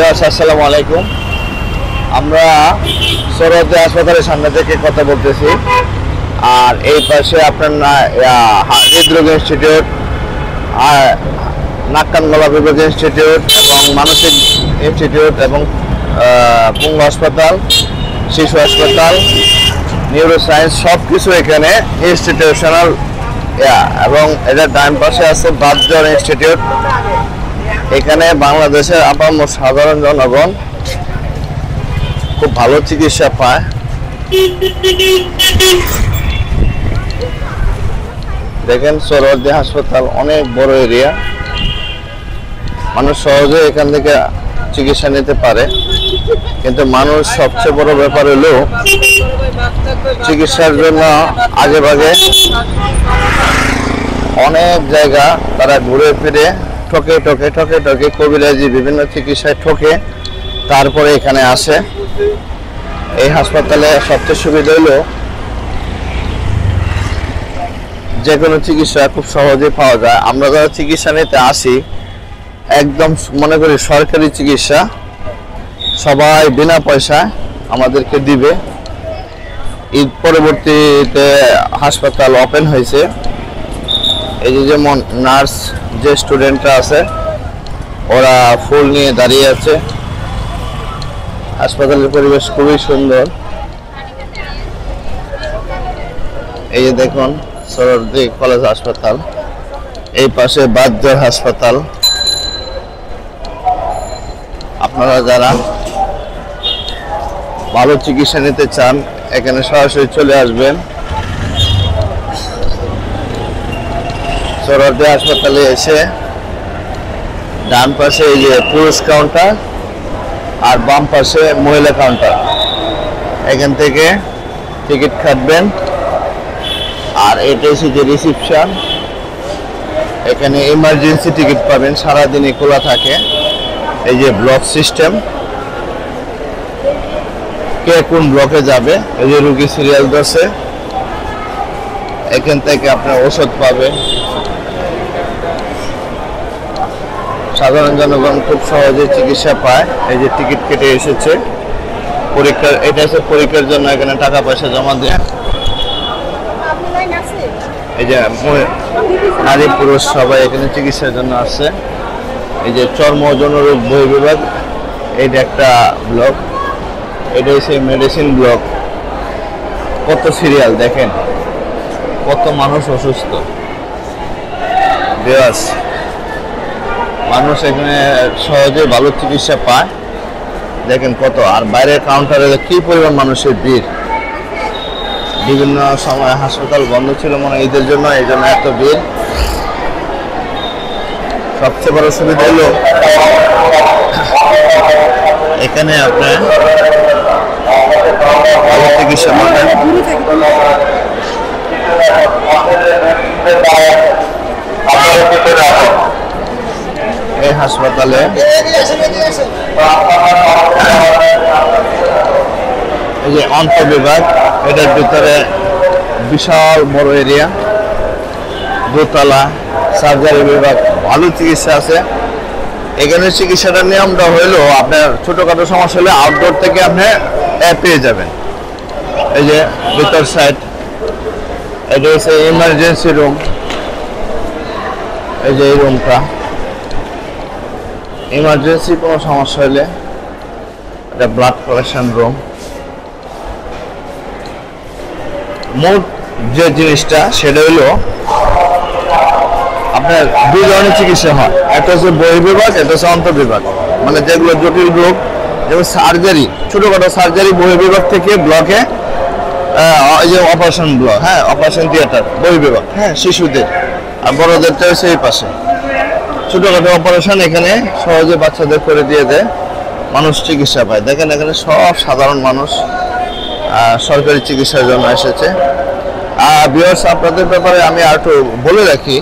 আসসালামু আলাইকুম। আমরা সরোয়ার্দী হাসপাতালের সামনে থেকে কথা বলতেছি। আর এই পাশে আপনার হৃদরোগ ইনস্টিটিউট, আর নাক কান গলা বিভাগ ইনস্টিটিউট এবং মানসিক ইনস্টিটিউট এবং পঙ্গু হাসপাতাল, শিশু হাসপাতাল, নিউরো সায়েন্স সব কিছু এখানে ইনস্টিটিউশনাল। এবং এটার ডান পাশে আছে বাতজ্বর ইনস্টিটিউট। এখানে বাংলাদেশের আপামর সাধারণ জনগণ খুব ভালো চিকিৎসা পায়। দেখেন সরোয়ার্দী হাসপাতাল অনেক বড় এরিয়া, মানুষ সহজে এখান থেকে চিকিৎসা নিতে পারে। কিন্তু মানুষ সবচেয়ে বড় ব্যাপার হলো চিকিৎসার জন্য আগে ভাগে অনেক জায়গা তারা ঘুরে ফিরে ঠকে কবিরাজি বিভিন্ন চিকিৎসায় ঠকে তারপরে এখানে আসে। এই হাসপাতালে সবচেয়ে সুবিধা হলো যে কোনো চিকিৎসা খুব সহজেই পাওয়া যায়। আমরা যারা চিকিৎসা নিতে আসি একদম মনে করি সরকারি চিকিৎসা, সবাই বিনা পয়সায় আমাদেরকে দিবে। ঈদ পরবর্তীতে হাসপাতাল ওপেন হয়েছে। এই যে যেমন নার্স যে স্টুডেন্টরা আছে ওরা ফুল নিয়ে দাঁড়িয়ে আছে। হাসপাতালের পরিবেশ খুবই সুন্দর। এই যে দেখুন সরোয়ার্দী কলেজ হাসপাতাল, এই পাশে বাতজ্বর হাসপাতাল। আপনারা যারা ভালো চিকিৎসা নিতে চান এখানে সরাসরি চলে আসবেন। সরোয়ার্দী হাসপাতালে এসে ডান পাশে এই যে পুরুষ কাউন্টার আর বাম পাশে মহিলা কাউন্টার, এখান থেকে টিকিট কাটবেন। আর এটা হচ্ছে যে রিসিপশন, এখানে ইমার্জেন্সি টিকিট পাবেন, সারাদিনই খোলা থাকে। এই যে ব্লক সিস্টেম, কে কোন ব্লকে যাবে এই যে রুগী সিরিয়াল ধরছে, এখান থেকে আপনার ওষুধ পাবেন। সাধারণ জনগণ খুব সহজে চিকিৎসা পায়। এই যে টিকিট কেটে এসেছে পরীক্ষার, এটা হচ্ছে পরীক্ষার জন্য এখানে টাকা পয়সা জমা দেয়। এই যে নারী পুরুষ সবাই এখানে চিকিৎসার জন্য আসছে। এই যে চর্ম জনরোগ বহির্বিভাগ, এইটা একটা ব্লক, এটা হচ্ছে মেডিসিন ব্লক। কত সিরিয়াল দেখেন, কত মানুষ অসুস্থ। মানুষ এখানে সহজে ভালো চিকিৎসা পায়, দেখেন কত। আর বাইরের কাউন্টারে কি পরিমাণ মানুষের ভিড়। বিভিন্ন সময় হাসপাতাল বন্ধ ছিল মনে হয় ঈদের জন্য, এই জন্য এত ভিড়। সবচেয়ে বড় সুবিধা হলো এখানে আপনার ভালো চিকিৎসা পাবেন। এই হাসপাতালে এই যে অন্তর্বিভাগ, এটার ভিতরে বিশাল বড় এরিয়া, দোতলা সার্জারি বিভাগ, ভালো চিকিৎসা আছে এখানে। চিকিৎসাটার নিয়মটা হইলো আপনার ছোটখাটো সমস্যা হলে আউটডোর থেকে আপনি পেয়ে যাবেন। এই যে ভিতর সাইড, এটা হচ্ছে ইমার্জেন্সি রুম। এই যে এই রুমটা ইমার্জেন্সি কোনো সমস্যা হলে এটা ব্লাড কালেকশন রুম। মোট যে জিনিসটা সেটা হলো আপনার দুই ধরনের চিকিৎসা হয়, একটা হচ্ছে বহির্বিভাগ, একটা হচ্ছে অন্তর্বিভাগ। মানে যেগুলো জটিল রোগ, যেমন সার্জারি, ছোটখাটো সার্জারি বহির্বিভাগ থেকে ব্লকে এই যে অপারেশন ব্লক, হ্যাঁ অপারেশন থিয়েটার বহির্বিভাগ, হ্যাঁ শিশুদের। আর বড়দেরটা হচ্ছে এই পাশে ছোটখাটো অপারেশন এখানে সহজে বাচ্চাদের করে দিয়ে দেয়, মানুষ চিকিৎসা পায়। দেখেন এখানে সব সাধারণ মানুষ সরকারি চিকিৎসার জন্য এসেছে। ভিউয়ার্স, আপনাদের ব্যাপারে আমি আর একটু বলে রাখি,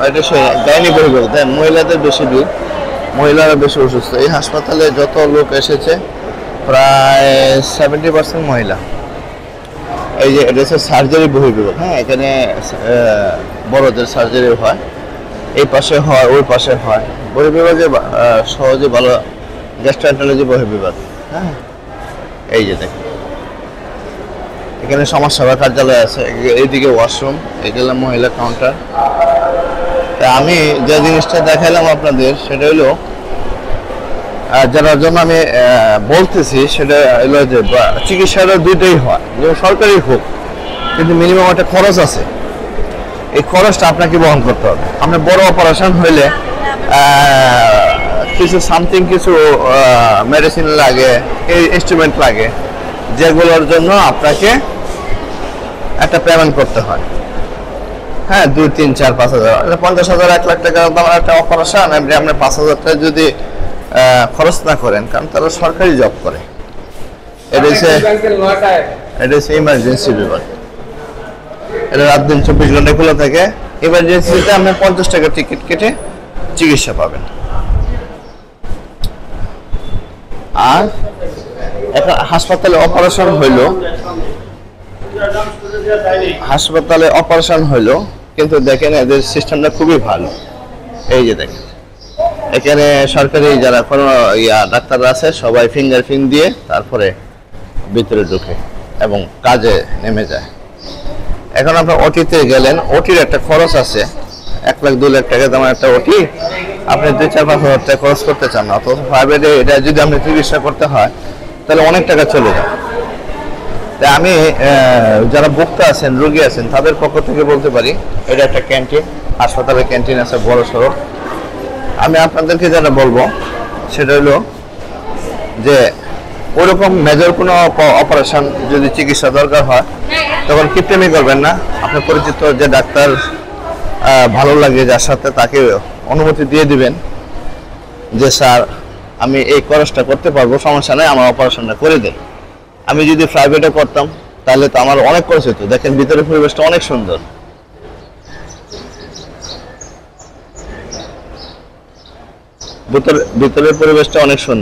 এটা গাইনি বহির্বিভাগ, দেন মহিলাদের বেশি ভিড়, মহিলারা বেশি অসুস্থ। এই হাসপাতালে যত লোক এসেছে প্রায় 70% মহিলা। এই যে এটা হচ্ছে সার্জারি বহির্বিভাগ, হ্যাঁ এখানে বড়দের সার্জারি হয়, এই পাশে হয় ওই পাশে হয়। বহির্বিভাগে সহজে ভালো গ্যাস্ট্রোএন্টারোলজি বহির্বিভাগ। হ্যাঁ, এই যে দেখেন এখানে সমাজসেবা কার্যালয় আছে, এইদিকে ওয়াশরুম, এগুলো মহিলা কাউন্টার। তা আমি যে জিনিসটা দেখাইলাম আপনাদের সেটা হলো যার জন্য আমি বলতেছি সেটা হলো যে চিকিৎসাটা দুইটাই হয়, যেমন সরকারি হোক, কিন্তু মিনিমাম একটা খরচ আছে। এই খরচটা আপনাকে বহন করতে হবে। আপনার বড় অপারেশন হইলে কিছু সামথিং কিছু মেডিসিন লাগে, ইনস্ট্রুমেন্ট লাগে, যেগুলোর জন্য আপনাকে একটা পেমেন্ট করতে হয়। হ্যাঁ, 2, 3, 4, 5,000, 50,000, 1 লাখ টাকা দামের একটা অপারেশন আপনি 5,000 টাকা যদি খরচ না করেন, কারণ তারা সরকারি জব করে। এটা হচ্ছে ইমার্জেন্সি বিভাগ। এটা রাত দিন 24 ঘন্টা খোলা থাকে। ইমার্জেন্সিতে আপনি 50 টাকা টিকিট কেটে চিকিৎসা পাবেন। আর একটা হাসপাতালে অপারেশন হইলো, কিন্তু দেখেন এদের সিস্টেমটা খুবই ভালো। এই যে দেখেন এখানে সরকারি যারা কোনো ডাক্তাররা আছে সবাই ফিঙ্গারপ্রিন্ট দিয়ে তারপরে ভিতরে ঢুকে এবং কাজে নেমে যায়। এখন আপনার ওটিতে গেলেন, ওটির একটা খরচ আছে, 1 লাখ 2 লাখ টাকা দামের একটা ওটি আপনি 2, 4, 5,000 টাকা খরচ করতে চান না। অথচ প্রাইভেটে এটা যদি আপনি চিকিৎসা করতে হয় তাহলে অনেক টাকা চলে যায়। তাই আমি যারা ভোক্তা আছেন, রোগী আছেন, তাদের পক্ষ থেকে বলতে পারি এটা একটা ক্যান্টিন, হাসপাতালের ক্যান্টিন আছে বড় সড়ো। আমি আপনাদেরকে যেটা বলবো সেটা হলো যে ওরকম মেজর কোনো অপারেশন যদি চিকিৎসা দরকার হয় তখন কিপটেমি করবেন না। আপনার পরিচিত যে ডাক্তার ভালো লাগে যার সাথে, তাকে অনুমতি দিয়ে দিবেন যে স্যার আমি এই খরচটা করতে পারবো, সমস্যা নেই, আমার অপারেশনটা করে দেন। আমি যদি প্রাইভেটে করতাম তাহলে তো আমার অনেক খরচ হতো। দেখেন ভিতরের পরিবেশটা অনেক সুন্দর। ভিতরের পরিবেশটা অনেক সুন্দর।